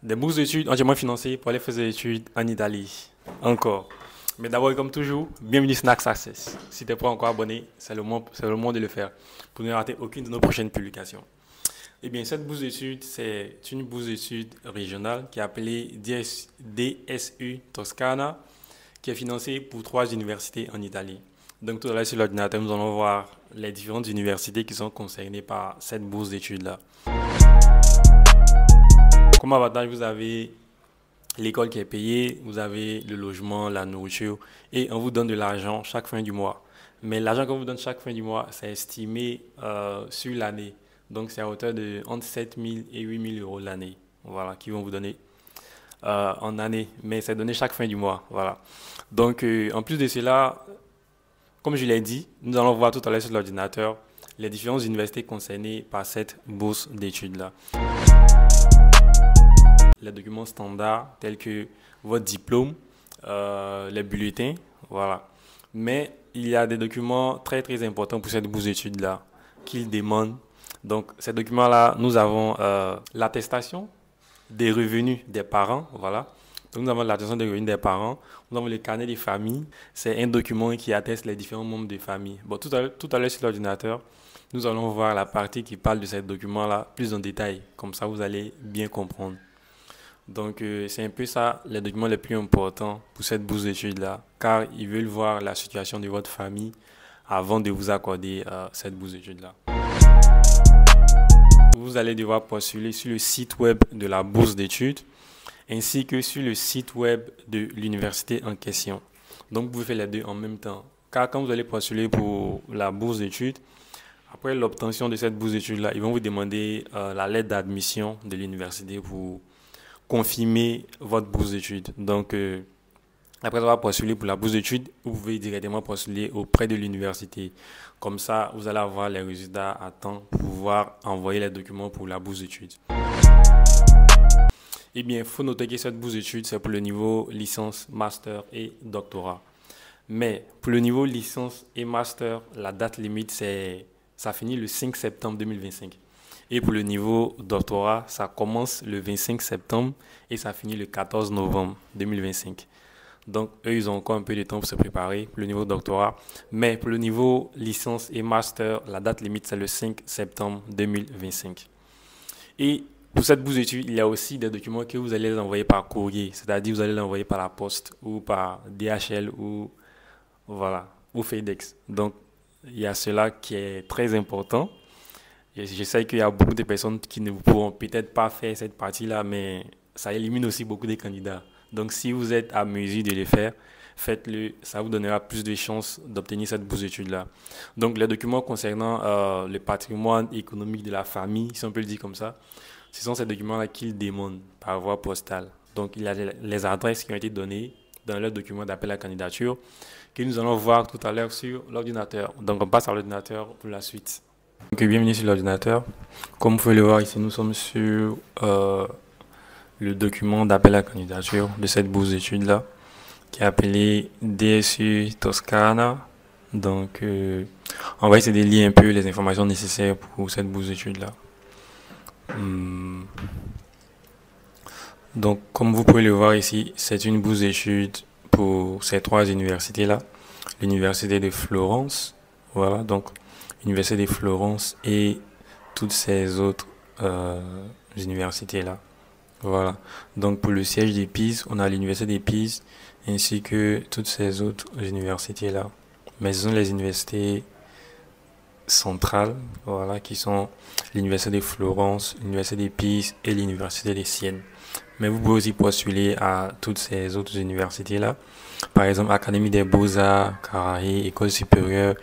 Des bourses d'études entièrement financées pour aller faire des études en Italie. Encore. Mais d'abord, comme toujours, bienvenue sur Snack Success. Si tu n'es pas encore abonné, c'est le moment de le faire pour ne rater aucune de nos prochaines publications. Eh bien, cette bourse d'études, c'est une bourse d'études régionale qui est appelée DSU Toscana, qui est financée pour 3 universités en Italie. Donc, tout à l'heure sur l'ordinateur, nous allons voir les différentes universités qui sont concernées par cette bourse d'études-là. Comme avantage, vous avez l'école qui est payée, vous avez le logement, la nourriture, et on vous donne de l'argent chaque fin du mois. Mais l'argent qu'on vous donne chaque fin du mois, c'est estimé sur l'année. Donc, c'est à hauteur de entre 7 000 et 8 000 euros l'année. Voilà, qui vont vous donner en année. Mais c'est donné chaque fin du mois. Voilà. Donc, en plus de cela, comme je l'ai dit, nous allons voir tout à l'heure sur l'ordinateur les différentes universités concernées par cette bourse d'études-là. Les documents standards tels que votre diplôme, les bulletins, voilà. Mais il y a des documents très très importants pour cette bourse d'études-là qu'ils demandent. Donc ces documents-là, nous avons l'attestation des revenus des parents, voilà. Donc nous avons l'attestation des revenus des parents, nous avons le carnet des familles, c'est un document qui atteste les différents membres de famille. Bon, tout à l'heure sur l'ordinateur, nous allons voir la partie qui parle de ces documents-là plus en détail, comme ça vous allez bien comprendre. Donc, c'est un peu ça, les documents les plus importants pour cette bourse d'études-là, car ils veulent voir la situation de votre famille avant de vous accorder cette bourse d'études-là. Vous allez devoir postuler sur le site web de la bourse d'études, ainsi que sur le site web de l'université en question. Donc, vous pouvez faire les deux en même temps, car quand vous allez postuler pour la bourse d'études, après l'obtention de cette bourse d'études-là, ils vont vous demander la lettre d'admission de l'université pour confirmer votre bourse d'études. Donc, après avoir postulé pour la bourse d'études, vous pouvez directement postuler auprès de l'université. Comme ça, vous allez avoir les résultats à temps pour pouvoir envoyer les documents pour la bourse d'études. Eh bien, il faut noter que cette bourse d'études, c'est pour le niveau licence, master et doctorat. Mais pour le niveau licence et master, la date limite, ça finit le 5 septembre 2025. Et pour le niveau doctorat, ça commence le 25 septembre et ça finit le 14 novembre 2025. Donc, eux, ils ont encore un peu de temps pour se préparer pour le niveau doctorat. Mais pour le niveau licence et master, la date limite, c'est le 5 septembre 2025. Et pour cette bourse d'études, il y a aussi des documents que vous allez envoyer par courrier. C'est-à-dire, vous allez l'envoyer par la poste ou par DHL ou, voilà, ou FedEx. Donc, il y a cela qui est très important. Je sais qu'il y a beaucoup de personnes qui ne pourront peut-être pas faire cette partie-là, mais ça élimine aussi beaucoup de candidats. Donc, si vous êtes à mesure de le faire, faites-le. Ça vous donnera plus de chances d'obtenir cette bourse d'études-là. Donc, les documents concernant le patrimoine économique de la famille, si on peut le dire comme ça, ce sont ces documents-là qu'ils demandent par voie postale. Donc, il y a les adresses qui ont été données dans leur document d'appel à candidature que nous allons voir tout à l'heure sur l'ordinateur. Donc, on passe à l'ordinateur pour la suite. Donc, bienvenue sur l'ordinateur. Comme vous pouvez le voir ici, nous sommes sur le document d'appel à candidature de cette bourse d'études-là, qui est appelé DSU Toscana. Donc, on va essayer de lire un peu les informations nécessaires pour cette bourse d'études-là. Donc, comme vous pouvez le voir ici, c'est une bourse d'études pour ces 3 universités-là. L'université de Florence, voilà, donc l'université de Florence et toutes ces autres universités-là. Voilà. Donc pour le siège des Pise, on a l'université des Pise ainsi que toutes ces autres universités-là. Mais ce sont les universités centrales, voilà, qui sont l'université de Florence, l'université des Pise et l'université de Sienne. Mais vous pouvez aussi postuler à toutes ces autres universités-là. Par exemple, Académie des Beaux-Arts, Caraï, École supérieure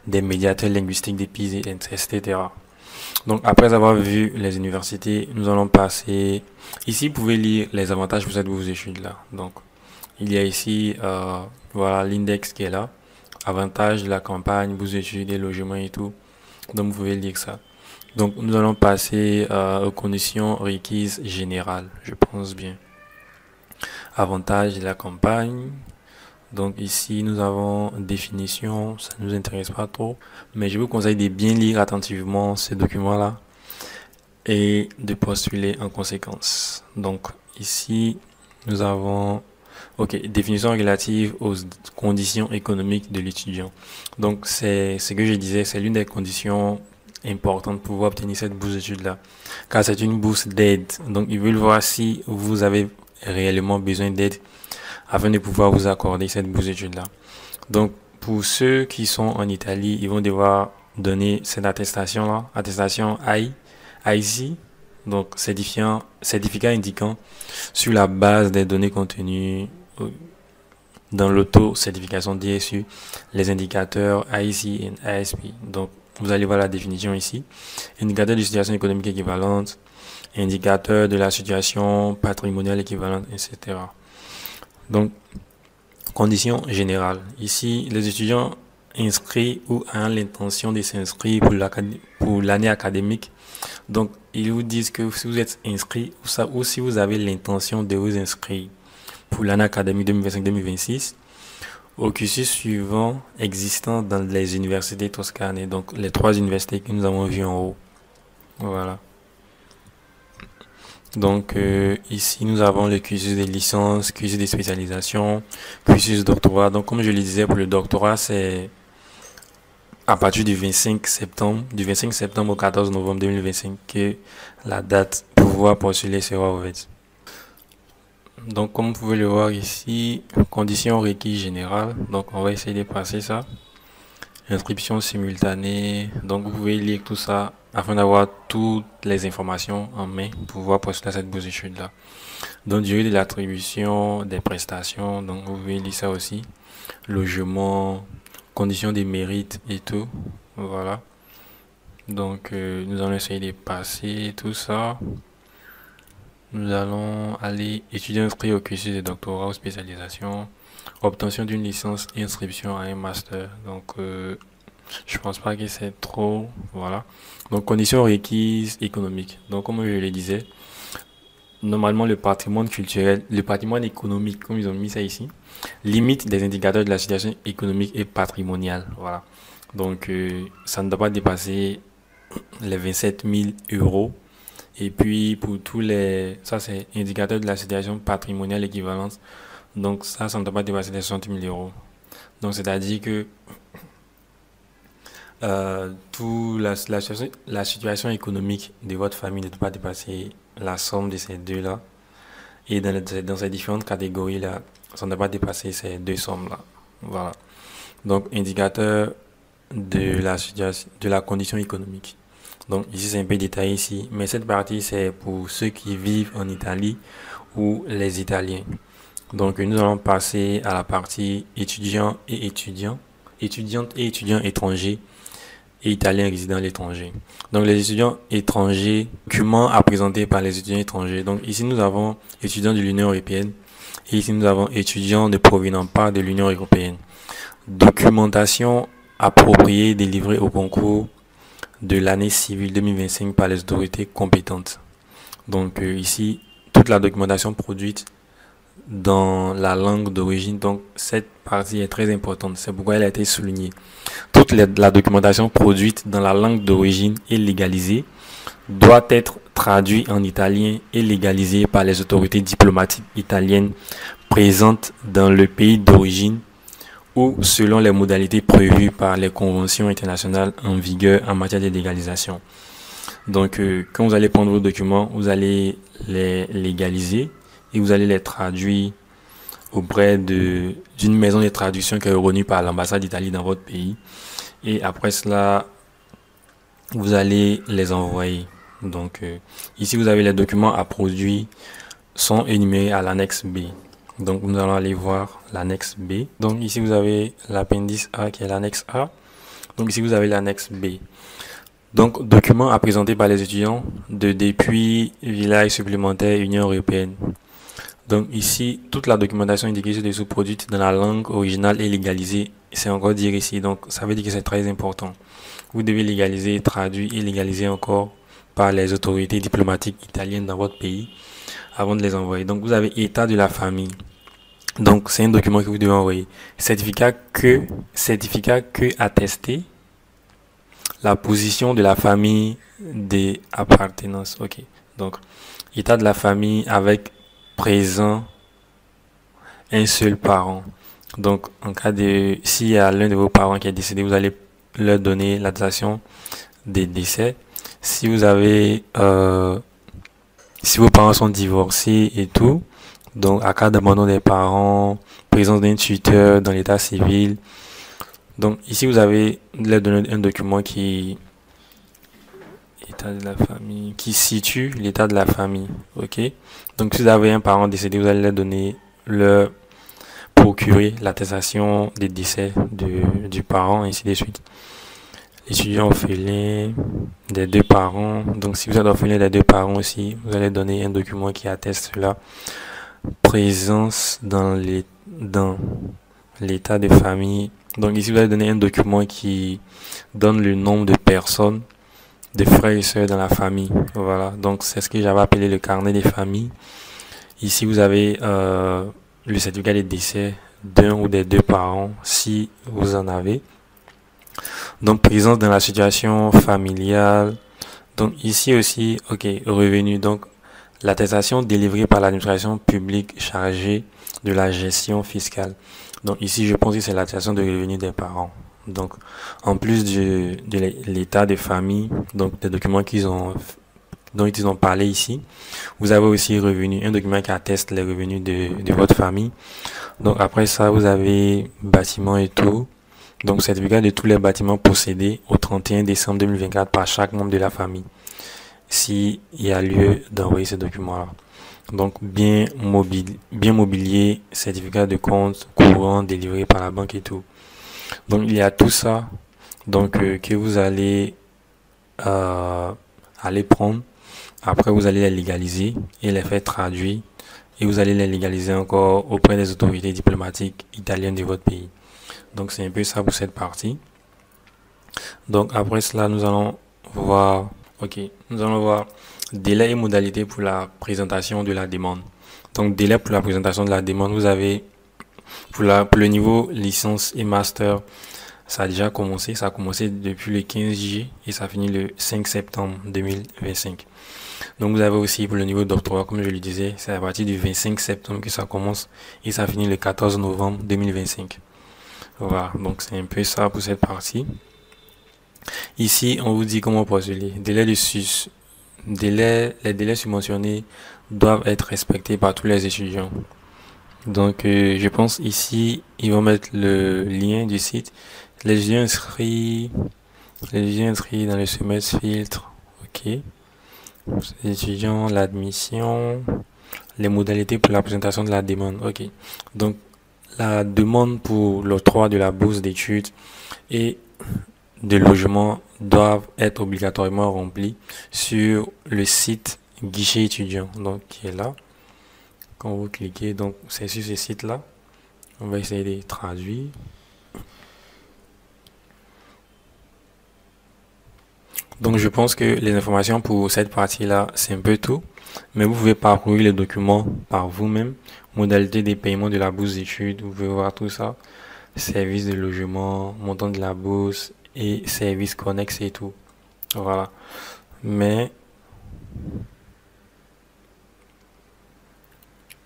des médiateurs linguistiques des Pise, etc. Donc, après avoir vu les universités, nous allons passer... Ici, vous pouvez lire les avantages pour cette bourse d'études-là. Donc, il y a ici, voilà, l'index qui est là. Avantages de la campagne, bourse d'études, des logements et tout. Donc, vous pouvez lire ça. Donc, nous allons passer aux conditions requises générales, je pense bien. Avantages de la campagne. Donc ici, nous avons définition, ça ne nous intéresse pas trop, mais je vous conseille de bien lire attentivement ces documents-là et de postuler en conséquence. Donc ici, nous avons, ok, définition relative aux conditions économiques de l'étudiant. Donc, c'est ce que je disais, c'est l'une des conditions importantes pour pouvoir obtenir cette bourse d'études-là. Car c'est une bourse d'aide. Donc, ils veulent voir si vous avez réellement besoin d'aide afin de pouvoir vous accorder cette bourse d'études-là. Donc, pour ceux qui sont en Italie, ils vont devoir donner cette attestation-là, attestation IC, donc certificat indiquant sur la base des données contenues dans l'auto-certification DSU, les indicateurs IC et ASP. Donc, vous allez voir la définition ici. Indicateur de situation économique équivalente, indicateur de la situation patrimoniale équivalente, etc. Donc, conditions générales. Ici, les étudiants inscrits ou ayant l'intention de s'inscrire pour l'année académique. Donc, ils vous disent que si vous êtes inscrit ou si vous avez l'intention de vous inscrire pour l'année académique 2025-2026 au cursus suivant existant dans les universités toscanes, donc les 3 universités que nous avons vues en haut. Voilà. Donc ici nous avons le cursus de licence, cursus de spécialisation, cursus doctorat. Donc comme je le disais, pour le doctorat, c'est à partir du 25 septembre au 14 novembre 2025 que la date pour pouvoir postuler sera ouverte. Donc comme vous pouvez le voir ici, conditions requises générales. Donc on va essayer de passer ça. Inscription simultanée. Donc vous pouvez lire tout ça afin d'avoir toutes les informations en main pour pouvoir postuler à cette bourse d'études là. Donc durée de l'attribution des prestations. Donc vous pouvez lire ça aussi. Logement, conditions des mérites et tout. Voilà. Donc nous allons essayer de passer tout ça. Nous allons aller étudier inscrit au cursus de doctorat ou spécialisation, obtention d'une licence et inscription à un master. Donc, je pense pas que c'est trop. Voilà. Donc, conditions requises économiques. Donc, comme je le disais, normalement, le patrimoine culturel, le patrimoine économique, comme ils ont mis ça ici, limite des indicateurs de la situation économique et patrimoniale. Voilà. Donc, ça ne doit pas dépasser les 27 000 euros. Et puis pour tous les, ça c'est indicateur de la situation patrimoniale équivalente. Donc ça ne doit pas dépasser les 60 000 euros. Donc c'est-à-dire que la situation économique de votre famille ne doit pas dépasser la somme de ces deux-là. Et dans ces différentes catégories-là, ça ne doit pas dépasser ces deux sommes-là. Voilà. Donc indicateur de la condition économique. Donc ici c'est un peu détaillé ici, mais cette partie c'est pour ceux qui vivent en Italie ou les Italiens. Donc nous allons passer à la partie étudiantes et étudiants étrangers et italiens résidant à l'étranger. Donc les étudiants étrangers, documents à présenter par les étudiants étrangers. Donc ici nous avons étudiants de l'Union européenne et ici nous avons étudiants ne provenant pas de l'Union européenne. Documentation appropriée délivrée au concours de l'année civile 2025 par les autorités compétentes. Donc ici, toute la documentation produite dans la langue d'origine. Donc cette partie est très importante. C'est pourquoi elle a été soulignée. Toute la documentation produite dans la langue d'origine et légalisée doit être traduite en italien et légalisée par les autorités diplomatiques italiennes présentes dans le pays d'origine ou selon les modalités prévues par les conventions internationales en vigueur en matière de légalisation. Donc, quand vous allez prendre vos documents, vous allez les légaliser et vous allez les traduire auprès d'une maison de traduction qui est reconnue par l'ambassade d'Italie dans votre pays. Et après cela, vous allez les envoyer. Donc, ici, vous avez les documents à produire sont énumérés à l'annexe B. Donc nous allons aller voir l'annexe B. Donc ici vous avez l'appendice A qui est l'annexe A. Donc ici vous avez l'annexe B. Donc documents à présenter par les étudiants de depuis village supplémentaire Union européenne. Donc ici toute la documentation indiquée ci-dessous produite dans la langue originale et légalisée. C'est encore dire ici. Donc ça veut dire que c'est très important. Vous devez légaliser, traduire et légaliser encore par les autorités diplomatiques italiennes dans votre pays avant de les envoyer. Donc vous avez état de la famille. Donc c'est un document que vous devez envoyer. Certificat que attesté la position de la famille des appartenances. Ok. Donc état de la famille avec présent un seul parent. Donc, en cas de, s'il y a l'un de vos parents qui est décédé, vous allez leur donner l'attestation des décès. Si vous avez, si vos parents sont divorcés et tout, donc à cas d'abandon des parents, présence d'un tuteur dans l'état civil. Donc ici vous avez leur donner un document qui état de la famille, qui situe l'état de la famille. Ok. Donc si vous avez un parent décédé, vous allez leur donner leur procurer l'attestation des décès du parent, ainsi de suite. Étudiant orphelin des deux parents. Donc, si vous êtes orphelin des deux parents aussi, vous allez donner un document qui atteste cela. Présence dans l'état de famille. Donc, ici, vous allez donner un document qui donne le nombre de personnes, de frères et sœurs dans la famille. Voilà. Donc, c'est ce que j'avais appelé le carnet des familles. Ici, vous avez le certificat de décès d'un ou des deux parents, si vous en avez. Donc, présence dans la situation familiale. Donc, ici aussi, ok, revenu. Donc, l'attestation délivrée par l'administration publique chargée de la gestion fiscale. Donc, ici, je pense que c'est l'attestation de revenus des parents. Donc, en plus de l'état de famille, donc des documents dont ils ont parlé ici, vous avez aussi revenu, un document qui atteste les revenus de votre famille. Donc, après ça, vous avez bâtiment et tout. Donc, certificat de tous les bâtiments possédés au 31 décembre 2024 par chaque membre de la famille, s'il y a lieu d'envoyer ces documents-là. Donc, bien mobilier, certificat de compte courant délivré par la banque et tout. Donc, il y a tout ça donc que vous allez aller prendre. Après, vous allez les légaliser et les faire traduire. Et vous allez les légaliser encore auprès des autorités diplomatiques italiennes de votre pays. Donc, c'est un peu ça pour cette partie. Donc, après cela, nous allons voir délai et modalité pour la présentation de la demande. Donc, délai pour la présentation de la demande, vous avez pour le niveau licence et master, ça a déjà commencé. Ça a commencé depuis le 15 juillet et ça finit le 5 septembre 2025. Donc, vous avez aussi pour le niveau doctorat, comme je le disais, c'est à partir du 25 septembre que ça commence et ça finit le 14 novembre 2025. Voilà, donc c'est un peu ça pour cette partie. Ici, on vous dit comment postuler. Les délais subventionnés doivent être respectés par tous les étudiants. Donc, je pense ici, ils vont mettre le lien du site. Les étudiants inscrits dans le semestre filtre. Ok. Les étudiants, l'admission, les modalités pour la présentation de la demande. Ok. Donc, la demande pour l'octroi de la bourse d'études et de logement doivent être obligatoirement remplies sur le site guichet étudiant, donc qui est là. Quand vous cliquez, donc c'est sur ce site-là. On va essayer de traduire. Donc je pense que les informations pour cette partie-là, c'est un peu tout. Mais vous pouvez parcourir les documents par vous-même. Modalité des paiements de la bourse d'études, vous pouvez voir tout ça. Service de logement, montant de la bourse et services connexes et tout. Voilà. Mais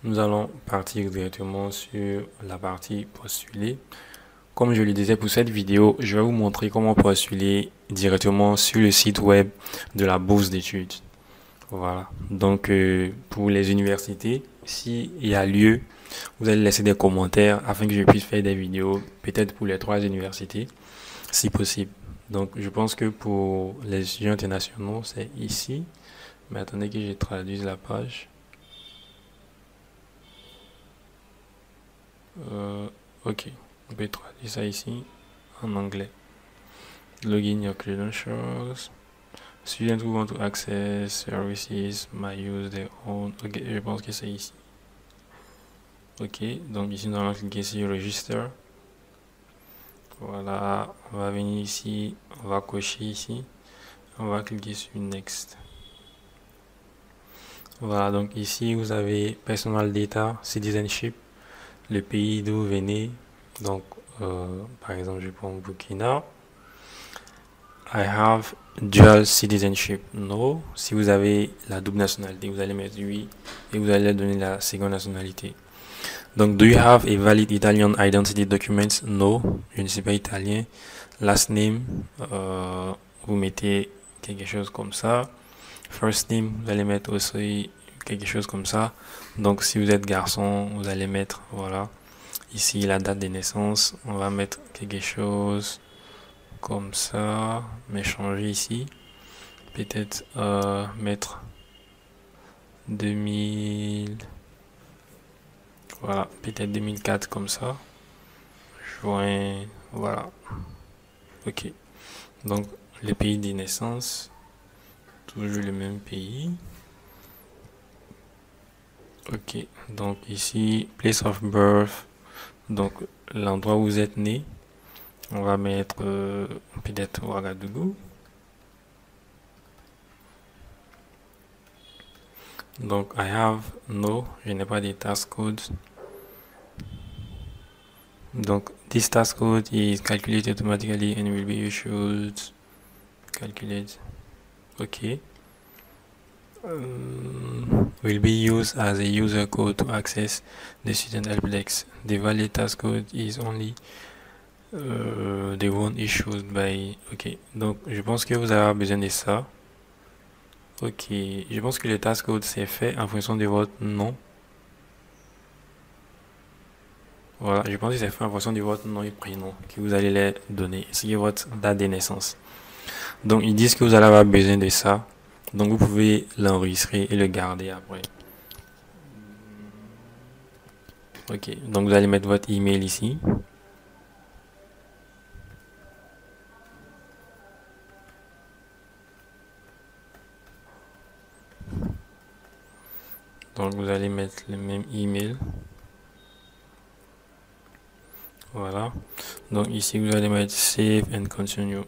nous allons partir directement sur la partie postuler. Comme je le disais pour cette vidéo, je vais vous montrer comment postuler directement sur le site web de la bourse d'études. Voilà. Donc, pour les universités, s'il y a lieu, vous allez laisser des commentaires afin que je puisse faire des vidéos, peut-être pour les 3 universités, si possible. Donc, je pense que pour les étudiants internationaux, c'est ici. Mais attendez que je traduise la page. Ok, on peut traduire ça ici en anglais. Login your credentials. Students who want to access services might use their own. Ok, je pense que c'est ici. Ok, donc ici nous allons cliquer sur Register. Voilà, on va venir ici, on va cocher ici, on va cliquer sur Next. Voilà, donc ici vous avez Personal Data, Citizenship, le pays d'où vous venez. Donc, par exemple, je prends Burkina. I have dual citizenship. No. Si vous avez la double nationalité, vous allez mettre oui et vous allez donner la seconde nationalité. Donc, do you have a valid Italian identity document? No, je ne suis pas italien. Last name, vous mettez quelque chose comme ça. First name, vous allez mettre aussi quelque chose comme ça. Donc, si vous êtes garçon, vous allez mettre, voilà. Ici, la date de naissance, on va mettre quelque chose comme ça, mais changer ici. Peut-être mettre 2000, voilà, peut-être 2004 comme ça. Juin, voilà. Ok. Donc, le pays de naissance, toujours le même pays. Ok. Donc, ici, place of birth, donc l'endroit où vous êtes né. On va mettre peut-être Ouagadougou. Donc, I have no, je n'ai pas de tax code. Donc, this tax code is calculated automatically and will be issued. Calculate. OK. Will be used as a user code to access the student help desk. The valid tax code is only the one issued by. OK. Donc, je pense que vous avez besoin de ça. Ok, je pense que le task code c'est fait en fonction de votre nom. Voilà, je pense que c'est fait en fonction de votre nom et prénom que vous allez les donner, ainsi que votre date de naissance. Donc, ils disent que vous allez avoir besoin de ça. Donc, vous pouvez l'enregistrer et le garder après. Ok, donc vous allez mettre votre email ici. Donc, vous allez mettre le même email. Voilà. Donc, ici, vous allez mettre Save and Continue.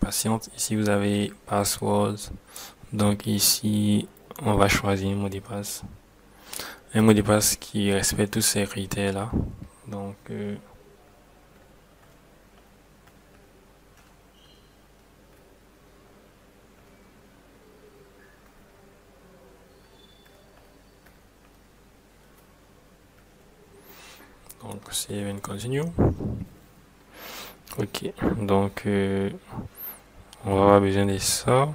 Patiente. Ici, vous avez Password. Donc, ici, on va choisir un mot de passe. Un mot de passe qui respecte tous ces critères-là. Donc, save and continue. Ok, donc on va avoir besoin de ça.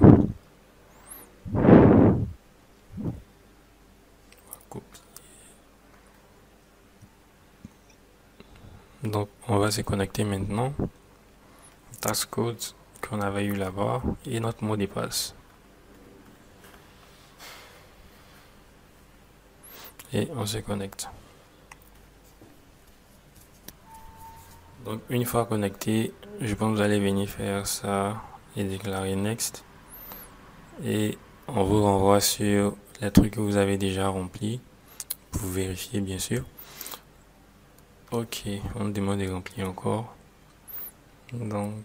Donc on va se connecter maintenant. Task code qu'on avait eu là-bas et notre mot de passe. Et on se connecte. Donc une fois connecté, je pense que vous allez venir faire ça et déclarer next. Et on vous renvoie sur les trucs que vous avez déjà remplis pour vérifier bien sûr. Ok, on me demande de remplir encore. Donc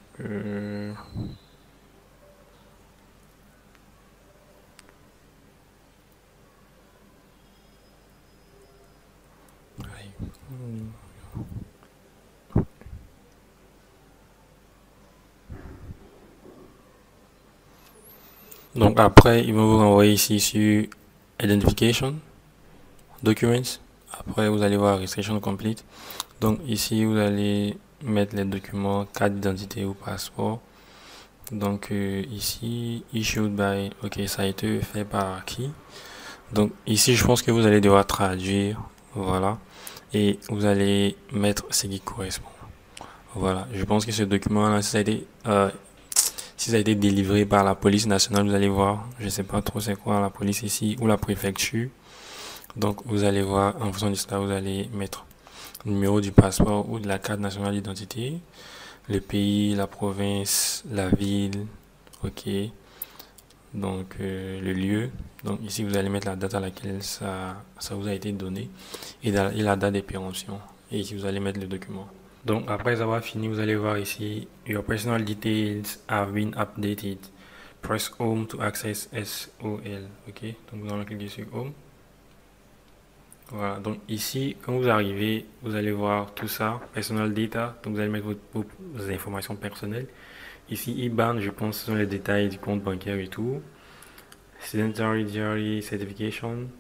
donc après, ils vont vous renvoyer ici sur Identification, Documents. Après, vous allez voir Registration Complete. Donc ici, vous allez mettre les documents, carte d'identité ou passeport. Donc ici, Issued by, ok, ça a été fait par qui? Donc ici, je pense que vous allez devoir traduire, voilà. Et vous allez mettre ce qui correspond. Voilà, je pense que ce document-là, si ça a été délivré par la police nationale, vous allez voir, je ne sais pas trop c'est quoi la police ici ou la préfecture. Donc vous allez voir, en fonction de cela, vous allez mettre le numéro du passeport ou de la carte nationale d'identité, le pays, la province, la ville, ok. Donc le lieu. Donc ici vous allez mettre la date à laquelle ça vous a été donné et la date de péremption. Et ici vous allez mettre le document. Donc après avoir fini, vous allez voir ici Your personal details have been updated. Press Home to access SOL. Ok, donc nous allons cliquer sur Home. Voilà, donc ici, quand vous arrivez, vous allez voir tout ça, personal data, donc vous allez mettre vos informations personnelles. Ici, IBAN, je pense que ce sont les détails du compte bancaire et tout. Sedentary Diary Certification.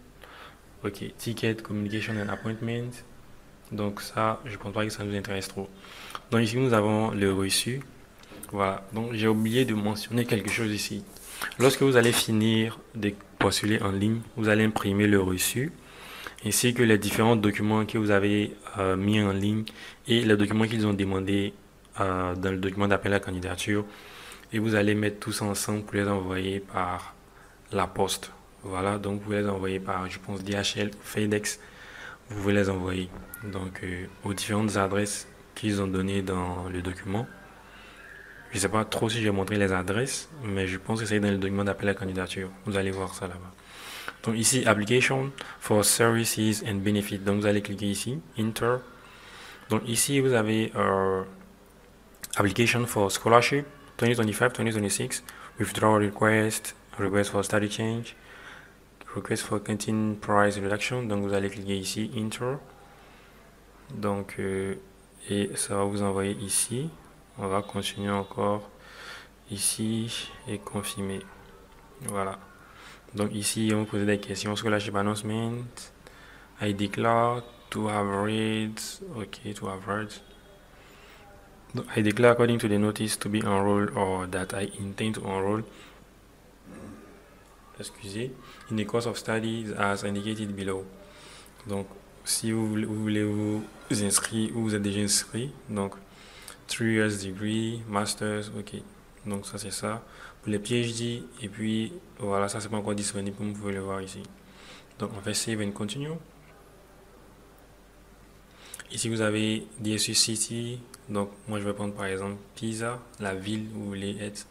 Ok, Ticket, Communication and Appointment. Donc ça, je ne pense pas que ça nous intéresse trop. Donc ici, nous avons le reçu. Voilà, donc j'ai oublié de mentionner quelque chose ici. Lorsque vous allez finir de postuler en ligne, vous allez imprimer le reçu, ainsi que les différents documents que vous avez mis en ligne et les documents qu'ils ont demandé dans le document d'appel à la candidature. Et vous allez mettre tous ensemble pour les envoyer par la poste. Voilà, donc vous les envoyer par, je pense, DHL ou FedEx. Vous pouvez les envoyer donc aux différentes adresses qu'ils ont données dans le document. Je ne sais pas trop si je vais montrer les adresses, mais je pense que c'est dans le document d'appel à la candidature. Vous allez voir ça là-bas. Donc ici, Application for Services and Benefits. Donc vous allez cliquer ici, Enter. Donc ici, vous avez Application for Scholarship 2025-2026, Withdrawal Request, Request for Study Change, Request for Canteen Price Reduction. Donc vous allez cliquer ici, Enter. Donc, et ça va vous envoyer ici. On va continuer encore ici et confirmer. Voilà. Donc ici, on vous pose des questions. Scholarship announcement. I declare to have read. Okay, to have read. I declare according to the notice to be enrolled or that I intend to enroll. Excusez. In the course of studies as indicated below. Donc, si vous voulez vous inscrire ou vous êtes déjà inscrit, donc 3 years degree, masters, ok. Donc ça c'est ça. Pour les PhD, et puis voilà, ça c'est pas encore disponible, vous pouvez le voir ici. Donc on fait Save and Continue. Ici vous avez DSU City, donc moi je vais prendre par exemple Pisa, la ville où vous voulez être.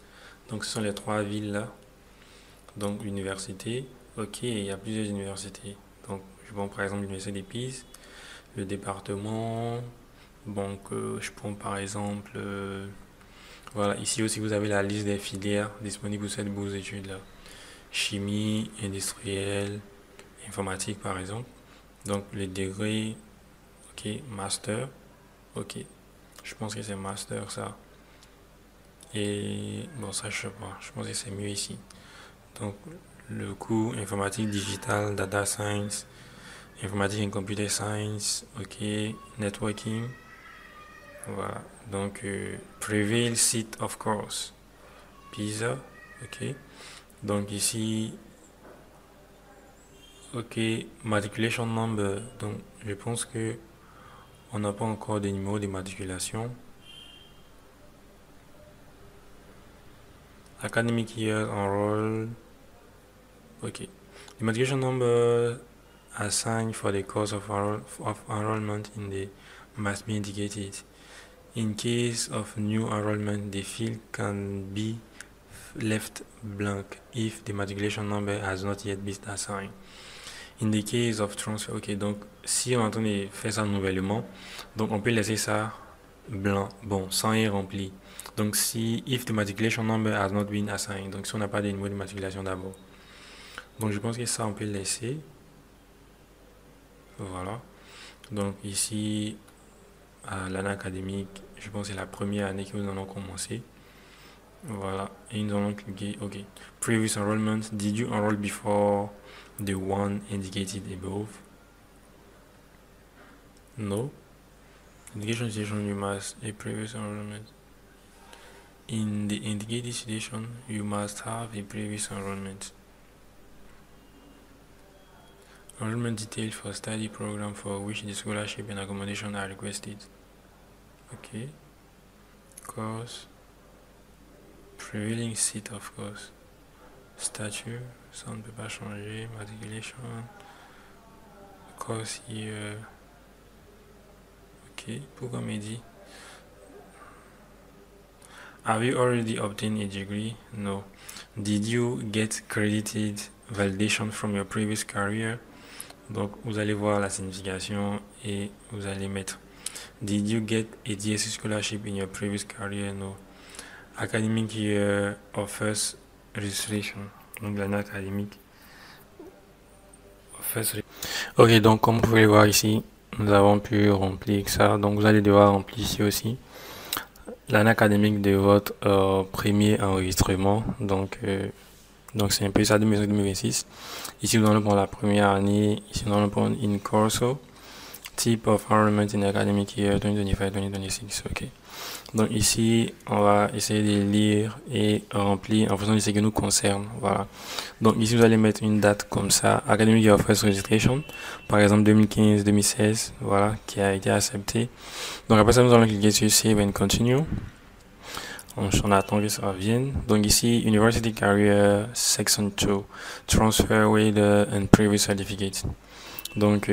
Donc ce sont les 3 villes là. Donc université, ok, il y a plusieurs universités. Donc je prends par exemple l'université de Pise, le département. Donc je prends par exemple voilà, ici aussi vous avez la liste des filières disponibles pour cette bourse d'études là. Chimie, industrielle, informatique par exemple. Donc le degré, ok, master, ok. Je pense que c'est master ça. Et bon ça je sais pas, je pense que c'est mieux ici. Donc le cours informatique digital, data science, informatique and computer science, ok, networking. Voilà, donc Prevail Seat of course, Pisa, ok. Donc ici, ok, matriculation number. Donc je pense que on n'a pas encore de numéro de matriculation. Academic year enroll, ok. The matriculation number assigned for the course of enrollment in the must be indicated. In case of new enrollment, the field can be left blank if the matriculation number has not yet been assigned. In the case of transfer, ok, donc si on est en train de faire ça nouvellement, donc on peut laisser ça blanc, bon, sans y rempli. Donc si if the matriculation number has not been assigned, donc si on n'a pas de numéro de matriculation d'abord. Donc je pense que ça on peut laisser. Voilà. Donc ici, à l'année académique, je pense que c'est la première année que nous allons commencer. Voilà, et nous allons cliquer OK. Previous enrollment, did you enroll before the one indicated above? No. Education situation, you must a previous enrollment. In the indicated situation, you must have a previous enrollment. Enrollment details for study program for which the scholarship and accommodation are requested. OK. Course. Prevailing seat, of course. Statut, ça on ne peut pas changer. Matriculation. Course here. Ok, pourquoi me dit? Have you already obtained a degree? No. Did you get credited validation from your previous career? Donc vous allez voir la signification et vous allez mettre Did you get a DSU scholarship in your previous career? No. Academic year offers registration. Donc l'année académique. Ok, donc comme vous pouvez le voir ici, nous avons pu remplir ça. Donc vous allez devoir remplir ici aussi l'année académique de votre premier enregistrement. Donc c'est un peu ça, 2025-2026. Ici, nous allons prendre la première année. Ici, nous allons prendre in corso. Type of enrollment in academic year 2025-2026. Ok. Donc ici, on va essayer de lire et remplir en fonction de ce qui nous concerne. Voilà. Donc ici, vous allez mettre une date comme ça, Academic Year of First Registration, par exemple 2015-2016, voilà, qui a été accepté. Donc après ça, nous allons cliquer sur Save and Continue. On attend que ça revienne. Donc ici, University Career Section 2, Transfer with and Previous Certificate. Donc,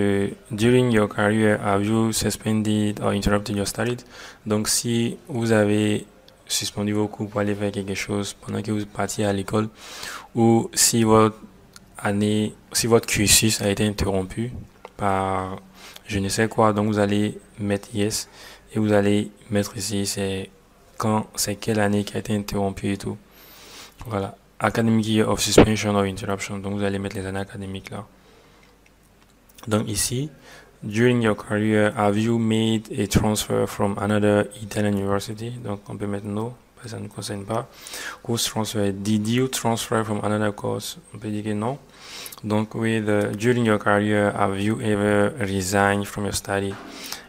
during your career, have you suspended or interrupted your studies? Donc, si vous avez suspendu vos cours pour aller faire quelque chose pendant que vous partiez à l'école, ou si votre année, si votre cursus a été interrompu par je ne sais quoi, donc vous allez mettre yes et vous allez mettre ici c'est quelle année qui a été interrompue et tout. Voilà. Academic Year of Suspension or Interruption. Donc vous allez mettre les années académiques là. Donc ici, during your career, have you made a transfer from another Italian university? Donc on peut mettre no, parce que ça ne concerne pas. Course transfer. Did you transfer from another course? On peut dire que non. Donc during your career, have you ever resigned from your study?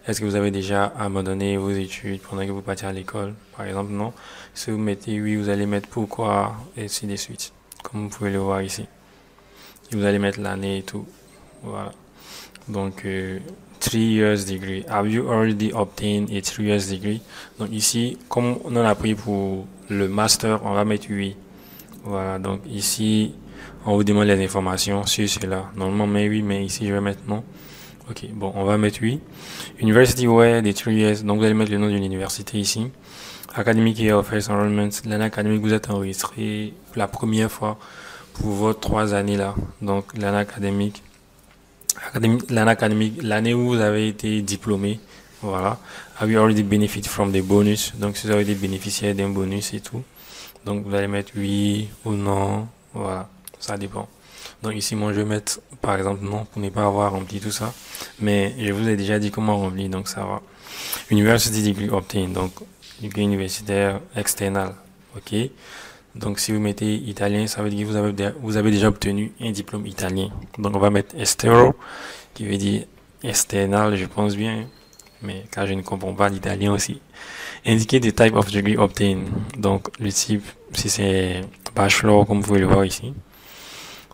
Est-ce que vous avez déjà abandonné vos études pendant que vous partiez à l'école? Par exemple, non. Si vous mettez oui, vous allez mettre pourquoi et ainsi de suite. Comme vous pouvez le voir ici. Et vous allez mettre l'année et tout. Voilà. Donc, 3 years degree. Have you already obtained a 3 years degree? Donc ici, comme on en a pris pour le master, on va mettre oui. Voilà, donc ici, on vous demande les informations sur cela. Normalement, mais oui, mais ici, je vais mettre non. Ok, bon, on va mettre oui. University where the 3 years. Donc, vous allez mettre le nom d'une université ici. Academic Year of First Enrollment. L'année académique, vous êtes enregistré pour la première fois pour vos 3 années là. Donc, l'année académique. L'année académique, l'année où vous avez été diplômé. Voilà. Have you already benefited from the bonus? Donc, si vous avez été bénéficiaire d'un bonus et tout. Donc, vous allez mettre oui ou non. Voilà. Ça dépend. Donc, ici, moi, je vais mettre, par exemple, non pour ne pas avoir rempli tout ça. Mais je vous ai déjà dit comment remplir, donc ça va. University degree obtained. Donc, degré universitaire external. OK. Donc, si vous mettez italien, ça veut dire que vous avez déjà obtenu un diplôme italien. Donc, on va mettre estero, qui veut dire external, je pense bien. Mais car je ne comprends pas l'italien aussi. Indiquer the type of degree obtained. Donc, le type, si c'est bachelor, comme vous pouvez le voir ici.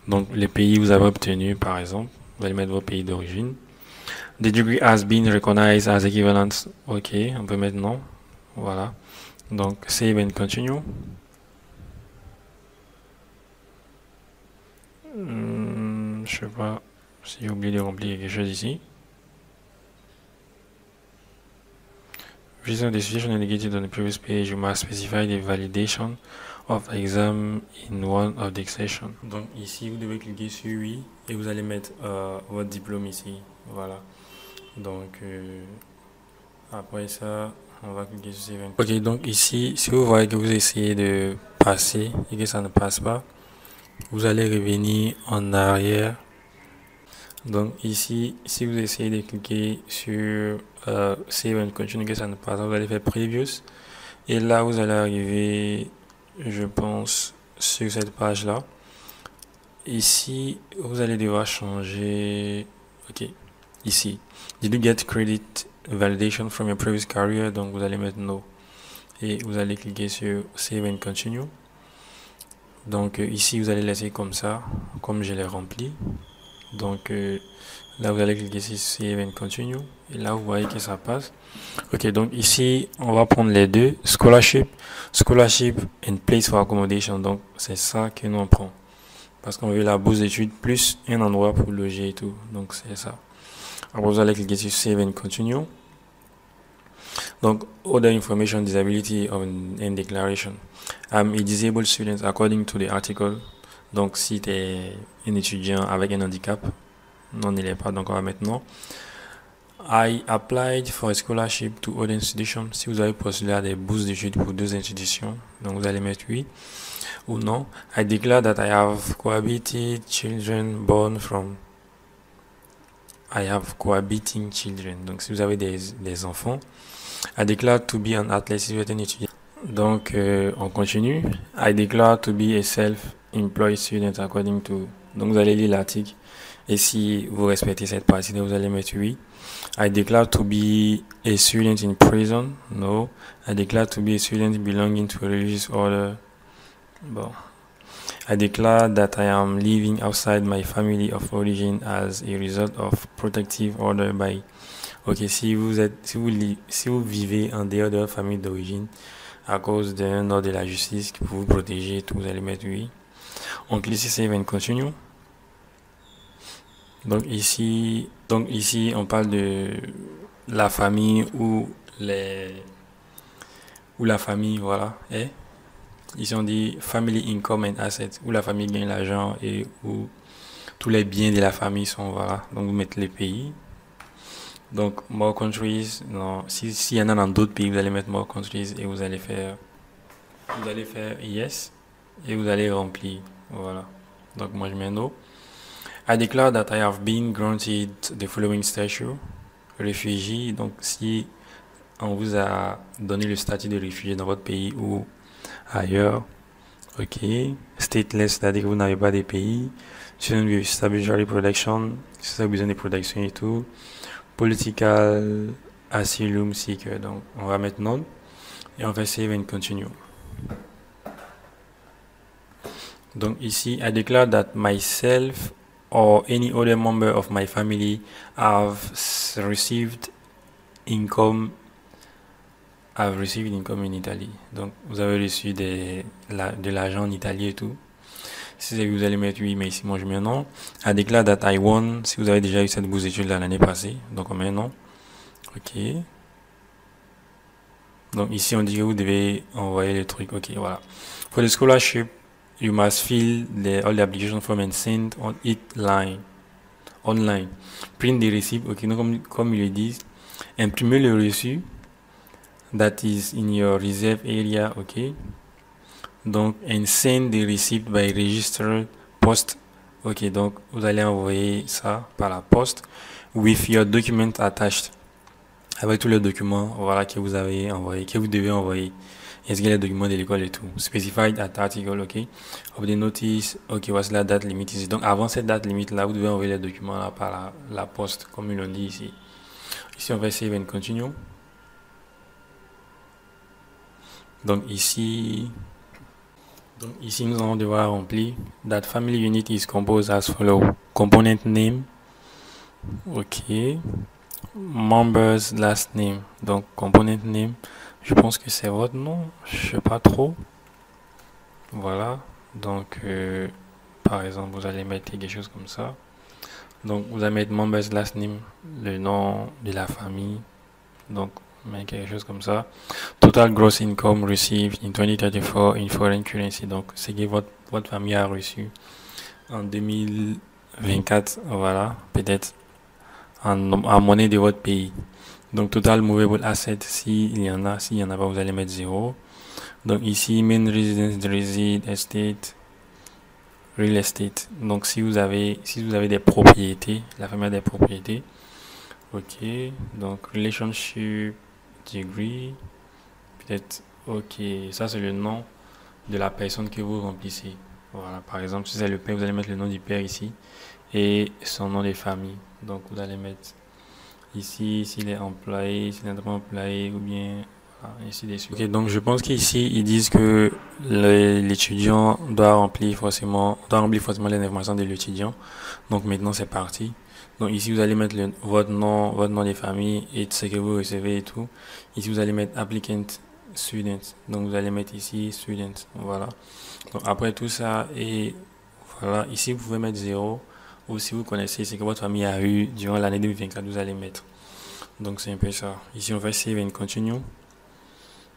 Donc, les pays où vous avez obtenu, par exemple, vous allez mettre vos pays d'origine. The degree has been recognized as equivalent. OK, on peut mettre non. Voilà. Donc, save and continue. Je sais pas si j'ai oublié de remplir quelque chose ici. Based on the situation indicated on the previous page, you must specify the validation of exam in one of the sections. Donc ici, vous devez cliquer sur oui et vous allez mettre votre diplôme ici. Voilà. Donc après ça, on va cliquer sur Save. Ok, donc ici, si vous voyez que vous essayez de passer et que ça ne passe pas, vous allez revenir en arrière. Donc ici, si vous essayez de cliquer sur Save and Continue, que ça ne passe pas, vous allez faire Previous. Et là, vous allez arriver, je pense, sur cette page-là. Ici, vous allez devoir changer. Ok, ici. Did you get credit validation from your previous career? Donc, vous allez mettre No. Et vous allez cliquer sur Save and Continue. Donc, ici, vous allez laisser comme ça, comme je l'ai rempli. Donc, là, vous allez cliquer sur Save and Continue. Et là, vous voyez que ça passe. Ok, donc ici, on va prendre les deux. Scholarship and place for accommodation. Donc, c'est ça que nous on prend. Parce qu'on veut la bourse d'études plus un endroit pour loger et tout. Donc, c'est ça. Après, vous allez cliquer sur Save and Continue. Donc, other information, disability and declaration. I'm a disabled student according to the article. Donc, si tu es un étudiant avec un handicap, non, il n'est pas, donc on va mettre non. I applied for a scholarship to other institutions. Si vous avez postulé à des bourses d'études pour 2 institutions, donc vous allez mettre oui ou non. I declare that I have cohabited children born from. I have cohabiting children. Donc, si vous avez des enfants, I declare to be an athlete si vous êtes un étudiant. Donc, on continue. I declare to be a self-employed student according to. Donc, vous allez lire l'article. Et si vous respectez cette partie, vous allez mettre oui. I declare to be a student in prison. No. I declare to be a student belonging to a religious order. Bon. I declare that I am living outside my family of origin as a result of protective order by. Ok, si vous vivez en dehors de votre famille d'origine à cause d'un ordre de la justice qui peut vous protéger, tout, vous allez mettre oui. On clique sur Save and Continue. Donc ici, on parle de la famille où la famille, voilà, est. Ici, on dit Family Income and Assets, où la famille gagne l'argent et où tous les biens de la famille sont, voilà. Donc, vous mettez les pays. Donc, More Countries, non, s'il y en a dans d'autres pays, vous allez mettre More Countries et vous allez faire Yes et vous allez remplir, voilà. Donc, moi, je mets No. I declare that I have been granted the following status, réfugié. Donc, si on vous a donné le statut de réfugié dans votre pays ou ailleurs, ok. Stateless, c'est-à-dire que vous n'avez pas de pays. Student with statutory protection, si vous avez besoin de protection et tout. Political asylum seeker, donc on va mettre non et on va save and continue. Donc ici, I declare that myself or any other member of my family have received income in Italy. Donc, vous avez reçu de l'argent en Italie et tout. Si vous allez mettre oui, mais ici, moi, je mets non. I declare that I won. Si vous avez déjà eu cette bourse d'études l'année passée. Donc, on met non. OK. Donc, ici, on dit que vous devez envoyer le truc. OK, voilà. For the scholarship, you must fill all the application form and send on it online. Print the receipt. OK, donc, comme ils le disent, imprimez le reçu. That is in your reserve area, ok. Donc, and send the receipt by registered post. Ok, donc vous allez envoyer ça par la poste with your document attached. Avec tous les documents, voilà, que vous avez envoyé, que vous devez envoyer. Est-ce qu'il y a les documents de l'école et tout. Specified at article, ok. Of the notice, ok, voici la date limite ici. Donc, avant cette date limite là, vous devez envoyer les documents là par la poste, comme ils l'ont dit ici. Ici, on va save and continue. Donc ici, nous allons devoir remplir that family unit is composed as follow. Component name, ok. Members last name, donc component name, je pense que c'est votre nom, je sais pas trop. Voilà, donc par exemple, vous allez mettre quelque chose comme ça. Donc vous allez mettre members last name, le nom de la famille, donc quelque chose comme ça. Total gross income received in 2034 in foreign currency. Donc, c'est que votre famille a reçu en 2024, voilà, peut-être en monnaie de votre pays. Donc, total movable asset, s'il y en a pas, vous allez mettre 0. Donc, ici, main residence, estate, real estate. Donc, si vous avez des propriétés, la famille a des propriétés. Ok, donc, relationship, degree, peut-être, ok, ça c'est le nom de la personne que vous remplissez. Voilà, par exemple, si c'est le père, vous allez mettre le nom du père ici et son nom de famille. Donc, vous allez mettre ici s'il est employé, s'il n'est pas employé ou bien voilà, ainsi de suite. Ok, donc je pense qu'ici ils disent que l'étudiant doit remplir forcément les informations de l'étudiant. Donc maintenant c'est parti. Donc ici vous allez mettre votre nom de famille et ce que vous recevez et tout. Ici vous allez mettre applicant student. Donc vous allez mettre ici student. Voilà. Donc après tout ça et voilà, ici vous pouvez mettre 0 ou si vous connaissez ce que votre famille a eu durant l'année 2024, vous allez mettre. Donc c'est un peu ça. Ici on va save and continue.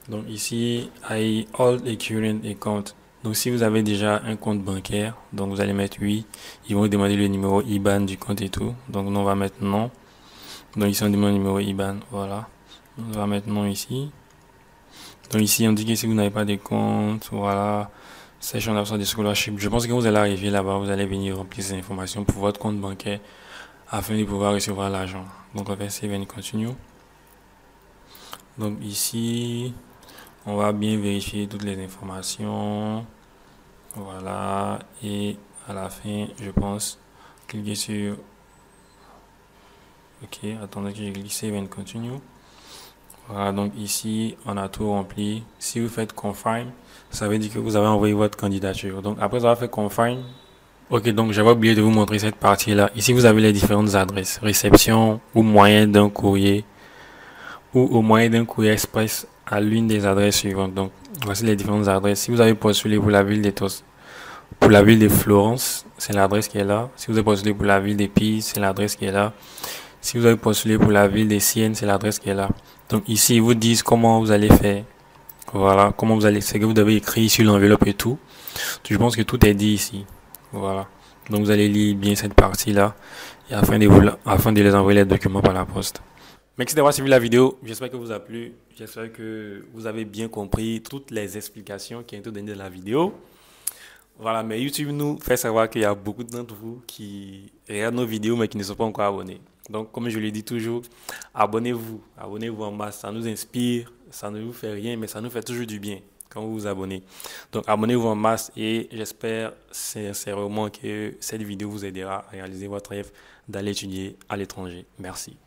Donc ici I hold a current account. Donc si vous avez déjà un compte bancaire, donc vous allez mettre oui. Ils vont vous demander le numéro IBAN du compte et tout. Donc nous on va mettre non. Donc ici on demande le numéro IBAN. Voilà. On va mettre non ici. Donc ici on dit que si vous n'avez pas de compte, voilà. Session d'absence de scholarship. Je pense que vous allez arriver là-bas, vous allez venir remplir ces informations pour votre compte bancaire afin de pouvoir recevoir l'argent. Donc on va faire Save and Continue. Donc ici, on va bien vérifier toutes les informations. Voilà, et à la fin, je pense, cliquer sur OK, attendez que je clique Save and Continue. Voilà, donc ici, on a tout rempli. Si vous faites Confirm, ça veut dire que vous avez envoyé votre candidature. Donc après avoir fait Confirm, OK, donc j'avais oublié de vous montrer cette partie-là. Ici, vous avez les différentes adresses, réception ou moyen d'un courrier ou au moyen d'un courrier express à l'une des adresses suivantes. Donc, voici les différentes adresses. Si vous avez postulé pour la ville pour la ville de Florence, c'est l'adresse qui est là. Si vous avez postulé pour la ville de Pise, c'est l'adresse qui est là. Si vous avez postulé pour la ville de Sienne, c'est l'adresse qui est là. Donc ici, ils vous disent comment vous allez faire. Voilà, comment vous allez, c'est que vous devez écrire sur l'enveloppe et tout. Je pense que tout est dit ici. Voilà. Donc vous allez lire bien cette partie-là et afin de les envoyer les documents par la poste. Merci d'avoir suivi la vidéo. J'espère que vous a plu. J'espère que vous avez bien compris toutes les explications qui ont été données dans la vidéo. Voilà, mais YouTube nous fait savoir qu'il y a beaucoup d'entre vous qui regardent nos vidéos mais qui ne sont pas encore abonnés. Donc, comme je le dis toujours, abonnez-vous. Abonnez-vous en masse. Ça nous inspire. Ça ne vous fait rien, mais ça nous fait toujours du bien quand vous vous abonnez. Donc, abonnez-vous en masse et j'espère sincèrement que cette vidéo vous aidera à réaliser votre rêve d'aller étudier à l'étranger. Merci.